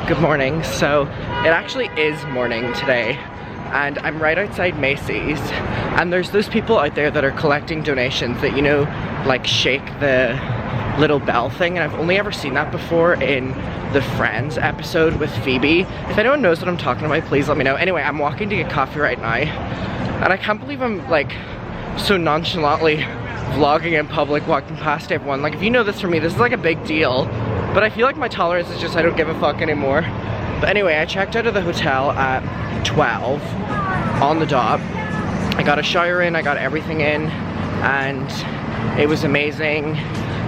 Good morning. So it actually is morning today and I'm right outside Macy's, and there's those people out there that are collecting donations that, you know, like shake the little bell thing, and I've only ever seen that before in the Friends episode with Phoebe. If anyone knows what I'm talking about, please let me know. Anyway, I'm walking to get coffee right now and I can't believe I'm like so nonchalantly vlogging in public, walking past everyone. Like, if you know this for me, this is like a big deal. But I feel like my tolerance is just I don't give a fuck anymore. But anyway, I checked out of the hotel at 12 on the dot. I got a shower in, I got everything in, and it was amazing.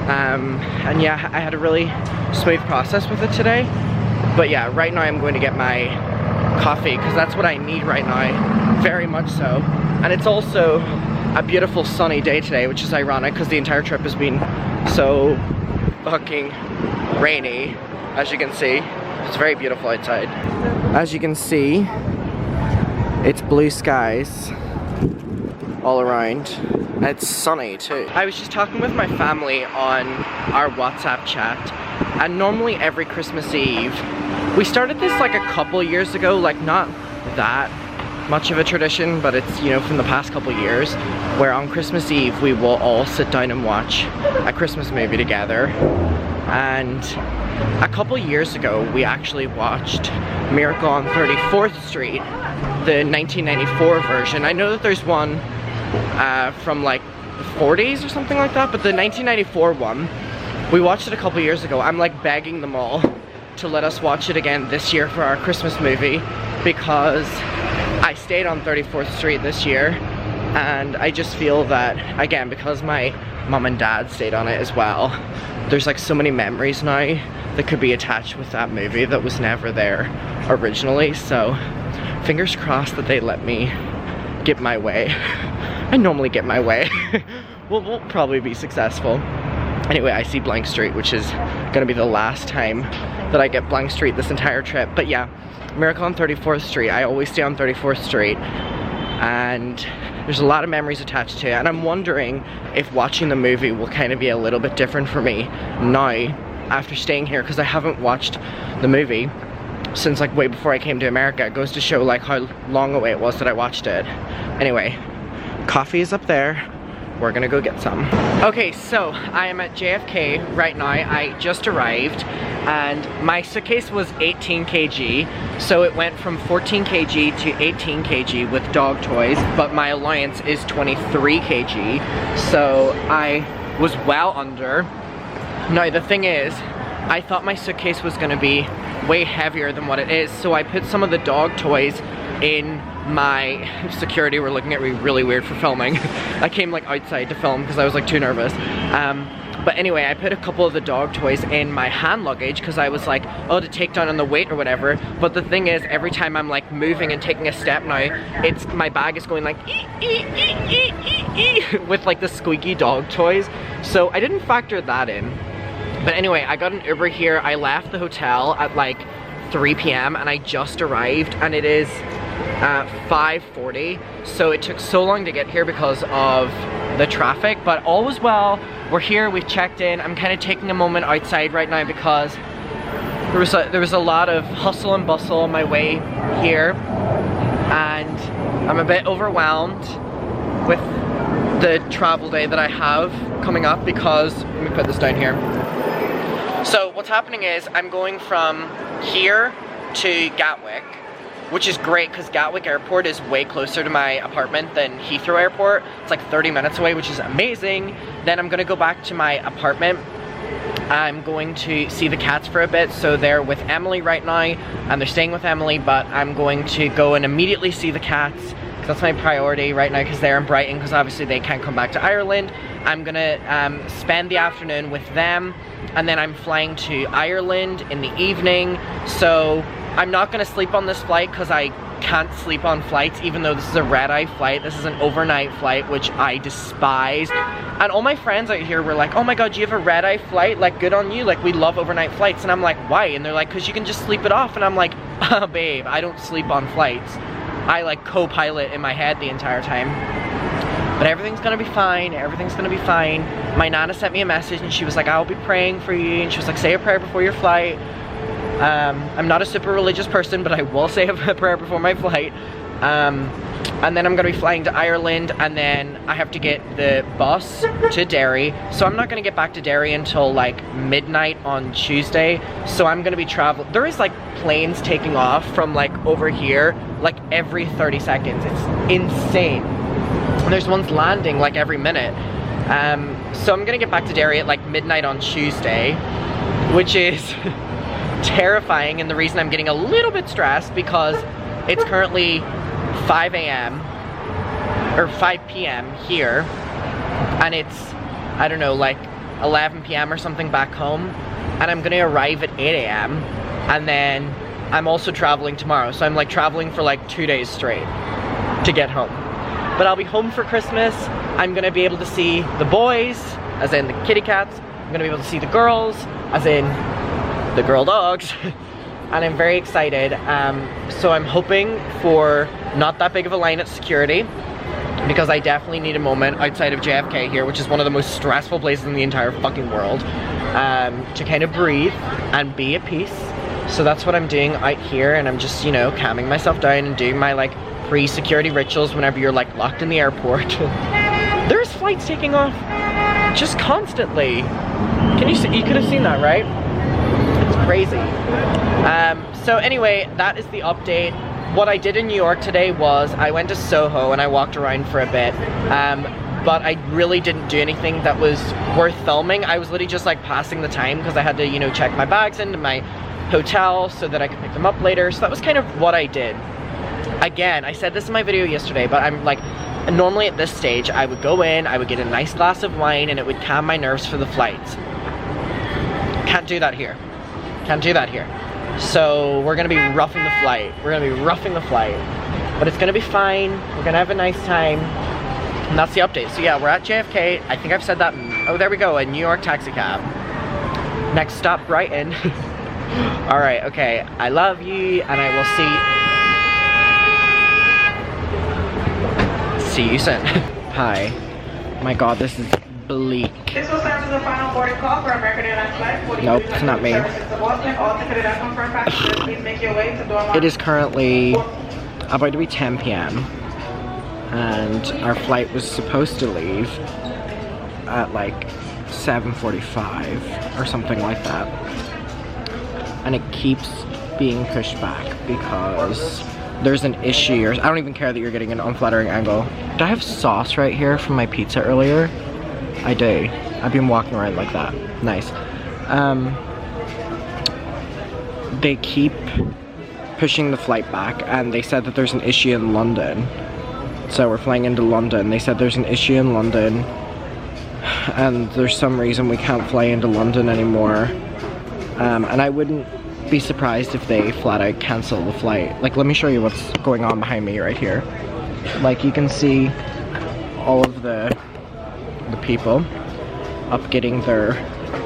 And yeah, I had a really smooth process with it today. But yeah, right now I'm going to get my coffee because that's what I need right now, very much so. And it's also a beautiful sunny day today, which is ironic because the entire trip has been so fucking rainy. As you can see, it's very beautiful outside. As you can see, it's blue skies all around. And it's sunny too. I was just talking with my family on our WhatsApp chat, and normally every Christmas Eve, we started this like a couple years ago, like not that much of a tradition, but it's, you know, from the past couple years, where on Christmas Eve we will all sit down and watch a Christmas movie together. And a couple years ago we actually watched Miracle on 34th Street, the 1994 version. I know that there's one from like the 40s or something like that, but the 1994 one, we watched it a couple years ago. I'm like begging them all to let us watch it again this year for our Christmas movie, because I stayed on 34th Street this year, and I just feel that, again, because my mom and dad stayed on it as well, there's like so many memories now that could be attached with that movie that was never there originally. So fingers crossed that they let me get my way. I normally get my way. we'll probably be successful. Anyway, I see Blank Street, which is gonna be the last time that I get Blank Street this entire trip. But yeah, Miracle on 34th Street. I always stay on 34th Street, and there's a lot of memories attached to it, and I'm wondering if watching the movie will kind of be a little bit different for me now after staying here, because I haven't watched the movie since like way before I came to America. It goes to show like how long away it was that I watched it. Anyway, coffee is up there. We're gonna go get some. Okay, so I am at JFK right now. I just arrived, and my suitcase was 18 kg, so it went from 14 kg to 18 kg with dog toys, but my allowance is 23 kg, so I was well under. Now the thing is, I thought my suitcase was gonna be way heavier than what it is, so I put some of the dog toys in my security. Were looking at me really weird for filming. I came like outside to film because I was like too nervous. But anyway, I put a couple of the dog toys in my hand luggage because I was like, oh, to take down on the weight or whatever. But the thing is, every time I'm like moving and taking a step now, it's my bag is going like with like the squeaky dog toys. So I didn't factor that in. But anyway, I got an Uber here. I left the hotel at like 3 p.m. and I just arrived, and it is 5:40, so it took so long to get here because of the traffic, but all was well. We're here, we've checked in. I'm kind of taking a moment outside right now because there was a lot of hustle and bustle on my way here, and I'm a bit overwhelmed with the travel day that I have coming up because, let me put this down here. So what's happening is I'm going from here to Gatwick, which is great because Gatwick Airport is way closer to my apartment than Heathrow Airport. It's like 30 minutes away, which is amazing. Then I'm gonna go back to my apartment. I'm going to see the cats for a bit. So they're with Emily right now, and they're staying with Emily, but I'm going to go and immediately see the cats because that's my priority right now, because they're in Brighton, because obviously they can't come back to Ireland. I'm gonna spend the afternoon with them, and then I'm flying to Ireland in the evening. So I'm not gonna sleep on this flight because I can't sleep on flights, even though this is a red-eye flight. This is an overnight flight, which I despise. And all my friends out here were like, oh my god, you have a red-eye flight? Like, good on you. Like, we love overnight flights. And I'm like, why? And they're like, because you can just sleep it off. And I'm like, babe, I don't sleep on flights. I like co-pilot in my head the entire time. But everything's gonna be fine, everything's gonna be fine. My Nana sent me a message and she was like, I'll be praying for you. And she was like, say a prayer before your flight. I'm not a super religious person, but I will say a prayer before my flight. And then I'm gonna be flying to Ireland, and then I have to get the bus to Derry. So I'm not gonna get back to Derry until like midnight on Tuesday. So I'm gonna be traveling. There is like planes taking off from like over here, like every 30 seconds. It's insane. And there's ones landing like every minute. So I'm gonna get back to Derry at like midnight on Tuesday, which is terrifying. And the reason I'm getting a little bit stressed because it's currently 5 a.m. or 5 p.m. here, and it's, I don't know, like 11 p.m. or something back home, and I'm gonna arrive at 8 a.m. and then I'm also traveling tomorrow, so I'm like traveling for like 2 days straight to get home. But I'll be home for Christmas. I'm gonna be able to see the boys, as in the kitty cats. I'm gonna be able to see the girls, as in the girl dogs. And I'm very excited. So I'm hoping for not that big of a line at security, because I definitely need a moment outside of JFK here, which is one of the most stressful places in the entire fucking world, to kind of breathe and be at peace. So that's what I'm doing out here, and I'm just, you know, calming myself down and doing my like pre-security rituals whenever you're like locked in the airport. There's flights taking off just constantly. Can you see? You could have seen that, right? It's crazy. So anyway, that is the update. What I did in New York today was I went to Soho and I walked around for a bit, but I really didn't do anything that was worth filming. I was literally just like passing the time because I had to, you know, check my bags into my hotel so that I could pick them up later. So that was kind of what I did. Again, I said this in my video yesterday, but I'm like, normally at this stage, I would go in, I would get a nice glass of wine, and it would calm my nerves for the flights. Can't do that here. Can't do that here. So we're gonna be roughing the flight. We're gonna be roughing the flight. But it's gonna be fine. We're gonna have a nice time. And that's the update. So yeah, we're at JFK. I think I've said that. Oh, there we go, a New York taxi cab. Next stop, Brighton. All right, okay. I love you, and I will see you soon. Hi. My God, this is bleak. This will serve as the final boarding call for American Airlines flight. Nope, it's not me. It is currently about to be 10 p.m. and our flight was supposed to leave at like 7:45 or something like that. And it keeps being pushed back because there's an issue, or I don't even care that you're getting an unflattering angle. Do I have sauce right here from my pizza earlier? I do. I've been walking around like that. Nice. They keep pushing the flight back, and they said that there's an issue in London. So we're flying into London. They said there's an issue in London, and there's some reason we can't fly into London anymore. And I wouldn't be surprised if they flat out cancel the flight. Like, let me show you what's going on behind me right here. Like, you can see all of the people up getting their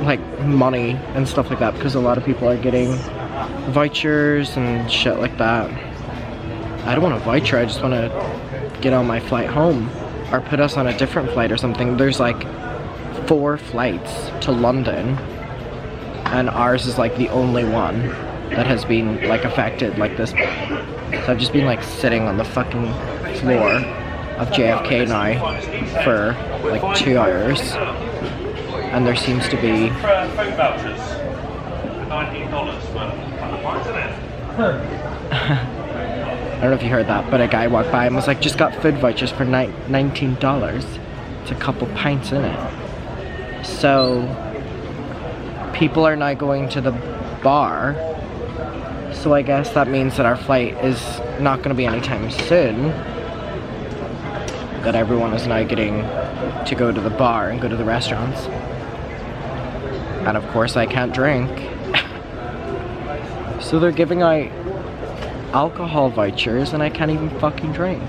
like money and stuff like that, because a lot of people are getting vouchers and shit like that. I don't want a voucher, I just want to get on my flight home, or put us on a different flight or something. There's like 4 flights to London, and ours is like the only one that has been like affected like this. So I've just been like sitting on the fucking floor of JFK now for like 2 hours, and there seems to be food vouchers, $19 I don't know if you heard that, but a guy walked by and was like, just got food vouchers for $19. It's a couple pints in it. So people are now going to the bar, so I guess that means that our flight is not going to be anytime soon. That everyone is now getting to go to the bar and go to the restaurants. And of course I can't drink. So they're giving out alcohol vouchers and I can't even fucking drink.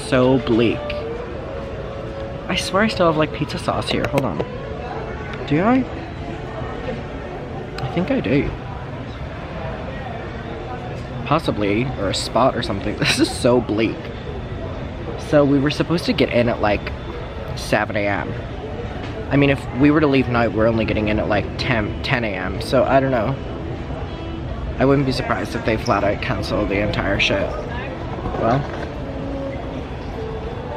So bleak. I swear I still have like pizza sauce here. Hold on. Do I? I think I do. Possibly, or a spot or something. This is so bleak. So we were supposed to get in at like 7 a.m. I mean, if we were to leave now, we're only getting in at like 10 a.m. So I don't know. I wouldn't be surprised if they flat out cancel the entire shit. Well,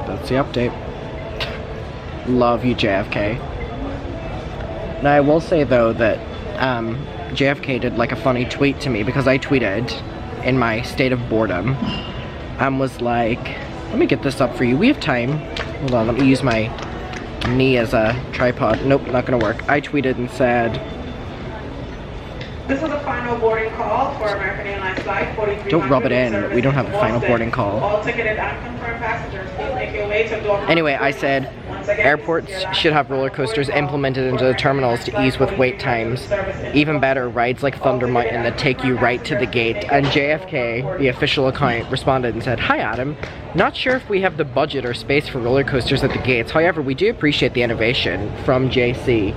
that's the update. Love you, JFK. Now I will say though that JFK did like a funny tweet to me because I tweeted in my state of boredom and was like, let me get this up for you. We have time. Hold on, let me use my knee as a tripod. Nope, not gonna work. I tweeted and said, this is a final boarding call for American Airlines flight 4300. Don't rub it in. We don't have a final boarding call. All ticketed and confirmed passengers, please make your way to door. Anyway, I said airports should have roller coasters implemented into the terminals to ease with wait times. Even better, rides like Thunder Mountain that take you right to the gate. And JFK, the official account, responded and said, "Hi Adam, not sure if we have the budget or space for roller coasters at the gates. However, we do appreciate the innovation from JC."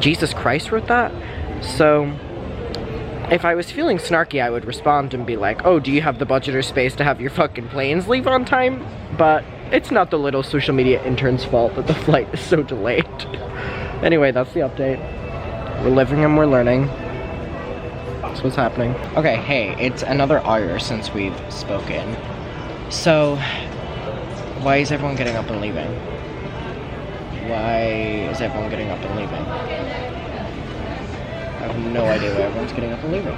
Jesus Christ wrote that? So, if I was feeling snarky, I would respond and be like, oh, do you have the budget or space to have your fucking planes leave on time? But it's not the little social media intern's fault that the flight is so delayed. Anyway, that's the update. We're living and we're learning. That's what's happening. Okay, hey, it's another hour since we've spoken. So, why is everyone getting up and leaving? Why is everyone getting up and leaving? I have no idea why everyone's getting up and leaving.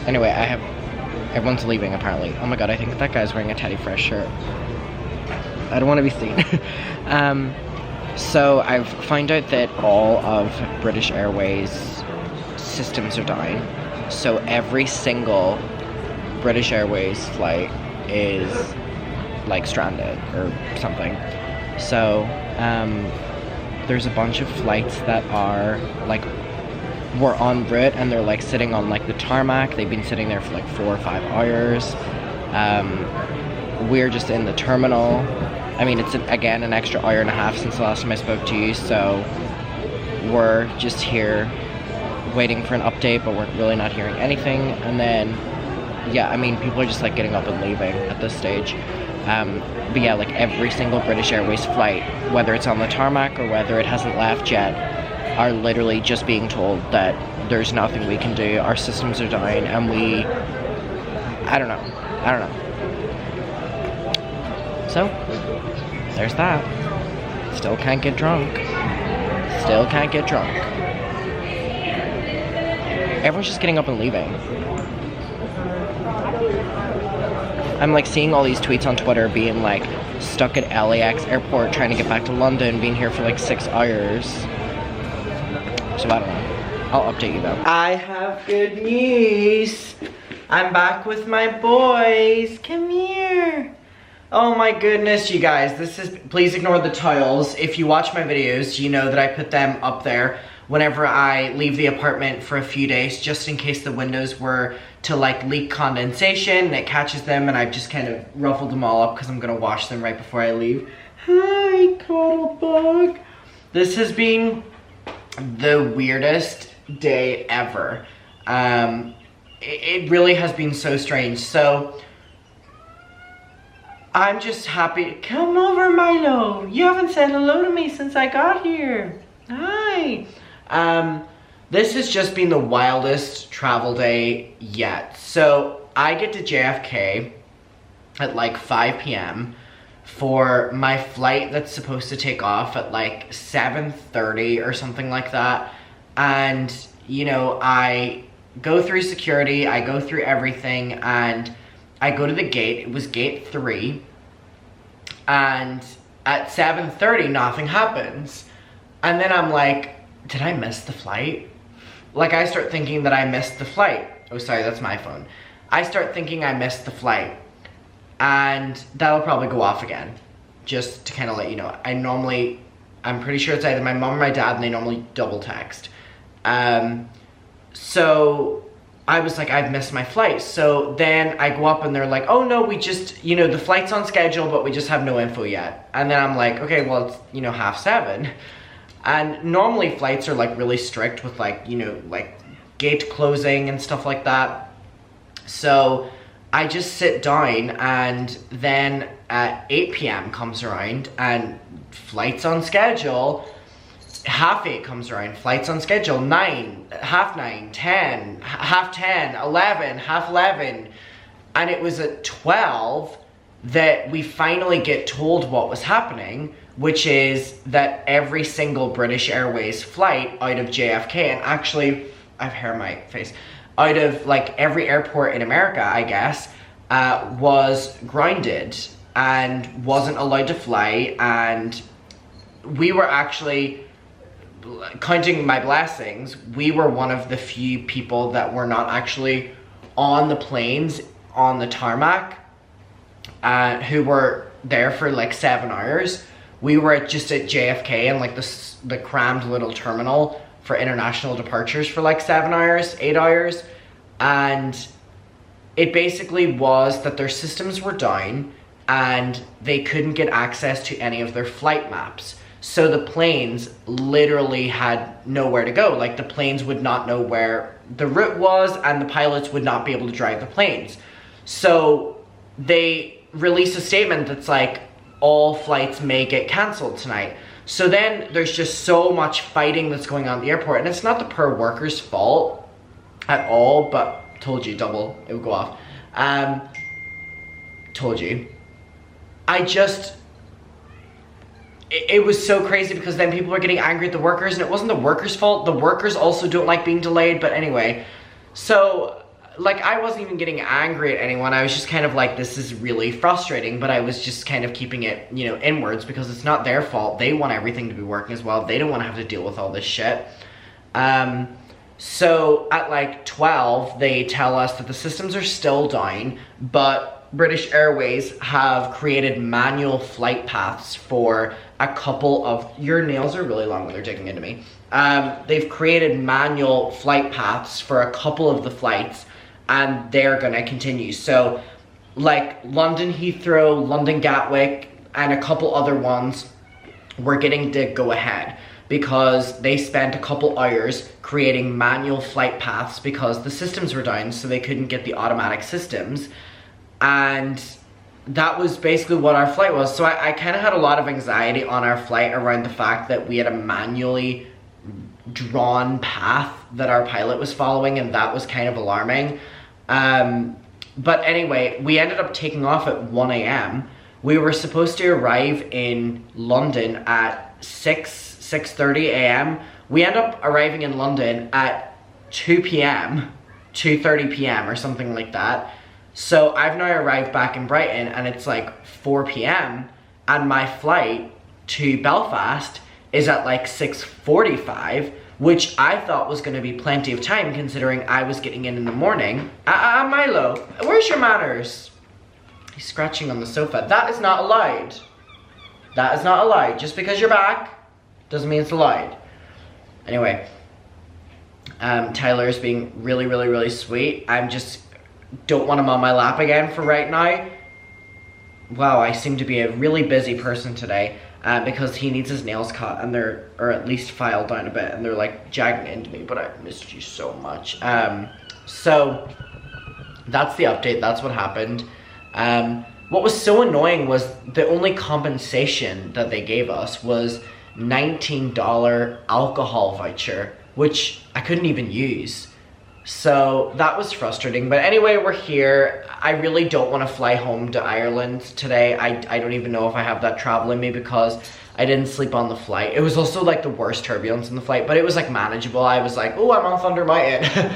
Anyway, everyone's leaving apparently. Oh my god, I think that guy's wearing a Teddy Fresh shirt. I don't want to be seen. So I've found out that all of British Airways systems are down. So every single British Airways flight is like stranded or something. So, there's a bunch of flights that are like were en route and they're like sitting on like the tarmac. They've been sitting there for like 4 or 5 hours. We're just in the terminal. I mean, it's again an extra hour and a half since the last time I spoke to you, so we're just here waiting for an update, but we're really not hearing anything. And then yeah, I mean, people are just like getting up and leaving at this stage. But yeah, like every single British Airways flight, whether it's on the tarmac or whether it hasn't left yet, are literally just being told that there's nothing we can do, our systems are down, and I don't know. So, there's that. Still can't get drunk. Everyone's just getting up and leaving. I'm like seeing all these tweets on Twitter being like stuck at LAX airport trying to get back to London, being here for like 6 hours. So I don't know. I'll update you though. I have good news. I'm back with my boys. Come here. Oh my goodness, you guys. Please ignore the tiles. If you watch my videos, you know that I put them up there whenever I leave the apartment for a few days, just in case the windows were to like leak condensation and it catches them, and I've just kind of ruffled them all up because I'm gonna wash them right before I leave. Hi, Cuddlebug. This has been the weirdest day ever. It really has been so strange. So I'm just happy. Come over, Milo. You haven't said hello to me since I got here. Hi. This has just been the wildest travel day yet. So I get to JFK at like 5 p.m. for my flight that's supposed to take off at like 7:30 or something like that. And, you know, I go through security, I go through everything, and I go to the gate. It was gate 3. And at 7:30, nothing happens. And then I'm like, did I miss the flight? Like, I start thinking that I missed the flight. Oh, sorry, that's my phone. I start thinking I missed the flight. And that'll probably go off again. Just to kind of let you know. I'm pretty sure it's either my mom or my dad, and they normally double text. So I was like, I've missed my flight. So then I go up and they're like, oh no, we just, you know, the flight's on schedule, but we just have no info yet. And then I'm like, okay, well, it's, you know, 7:30. And normally flights are like really strict with like, you know, like gate closing and stuff like that. So I just sit down, and then at 8 p.m. comes around and flights on schedule. 8:30 comes around, flights on schedule. 9, 9:30, 10, 10:30, 11, 11:30. And it was at 12 that we finally get told what was happening, which is that every single British Airways flight out of JFK, and actually, I have hair on my face, out of like every airport in America, I guess, was grounded and wasn't allowed to fly. And we were actually, counting my blessings, we were one of the few people that were not actually on the planes on the tarmac, who were there for like 7 hours. We were just at JFK and like the crammed little terminal for international departures for like 7 hours, 8 hours. And it basically was that their systems were down and they couldn't get access to any of their flight maps. So the planes literally had nowhere to go. Like the planes would not know where the route was, and the pilots would not be able to drive the planes. So they released a statement that's like, all flights may get cancelled tonight. So then there's just so much fighting that's going on at the airport, and it's not the per worker's fault at all, but told you, double, it would go off. Told you. It was so crazy because then people were getting angry at the workers, and it wasn't the workers' fault. The workers also don't like being delayed, but anyway. So, like, I wasn't even getting angry at anyone. I was just kind of like, this is really frustrating, but I was just kind of keeping it, you know, inwards because it's not their fault. They want everything to be working as well. They don't want to have to deal with all this shit. So at like 12, they tell us that the systems are still down, but British Airways have created manual flight paths for a couple of, your nails are really long when they're digging into me. They've created manual flight paths for a couple of the flights, and they're gonna continue. So like London Heathrow, London Gatwick, and a couple other ones were getting to go ahead because they spent a couple hours creating manual flight paths because the systems were down, so they couldn't get the automatic systems. And that was basically what our flight was. So I kind of had a lot of anxiety on our flight around the fact that we had a manually drawn path that our pilot was following, and that was kind of alarming. But anyway, we ended up taking off at 1 a.m. We were supposed to arrive in London at 6:30 a.m. We end up arriving in London at 2 p.m., 2:30 p.m. or something like that. So I've now arrived back in Brighton and it's like 4 p.m. and my flight to Belfast is at like 6:45, which I thought was gonna be plenty of time considering I was getting in the morning. Milo, where's your manners? He's scratching on the sofa. That is not allowed. That is not allowed. Just because you're back doesn't mean it's allowed. Anyway, Tyler's being really, really, really sweet. I'm just don't want him on my lap again for right now. Wow, I seem to be a really busy person today because he needs his nails cut and they're, or at least filed down a bit, and they're like jagging into me, but I missed you so much. So that's the update, that's what happened. What was so annoying was the only compensation that they gave us was $19 alcohol voucher, which I couldn't even use. So that was frustrating, but anyway, we're here. I really don't want to fly home to Ireland today. I don't even know if I have that travel in me because I didn't sleep on the flight. It was also like the worst turbulence in the flight, but it was like manageable. I was like, oh, I'm on Thunder Mountain.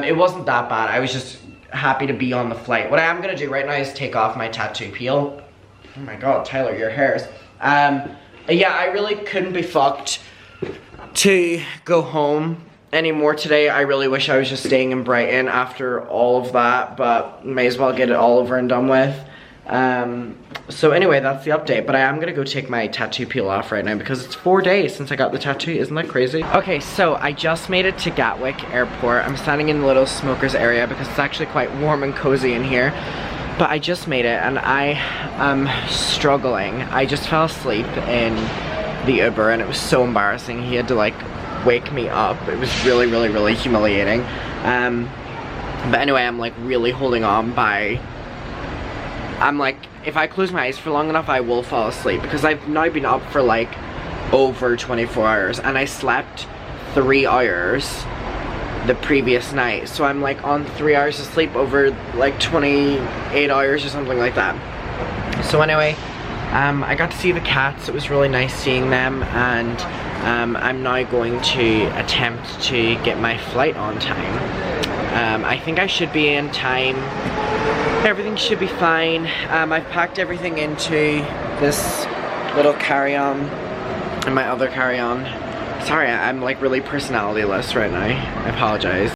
It wasn't that bad. I was just happy to be on the flight. What I am gonna do right now is take off my tattoo peel. Oh my God, Tyler, your hairs. Yeah, I really couldn't be fucked to go home anymore today. I really wish I was just staying in Brighton after all of that, but may as well get it all over and done with. So anyway, that's the update, but I am gonna go take my tattoo peel off right now because it's 4 days since I got the tattoo. Isn't that crazy? Okay, so I just made it to Gatwick Airport. I'm standing in the little smokers area because it's actually quite warm and cozy in here, but I just made it and I am struggling. I just fell asleep in the Uber and it was so embarrassing. He had to like wake me up. It was really, really, really humiliating. But anyway, I'm like really holding on by, I'm like, if I close my eyes for long enough, I will fall asleep, because I've now been up for like over 24 hours, and I slept 3 hours the previous night, so I'm like on 3 hours of sleep over like 28 hours or something like that. So anyway, I got to see the cats. It was really nice seeing them, and I'm now going to attempt to get my flight on time. I think I should be in time. Everything should be fine. I've packed everything into this little carry-on and my other carry-on. Sorry, I'm like really personality-less right now. I apologize.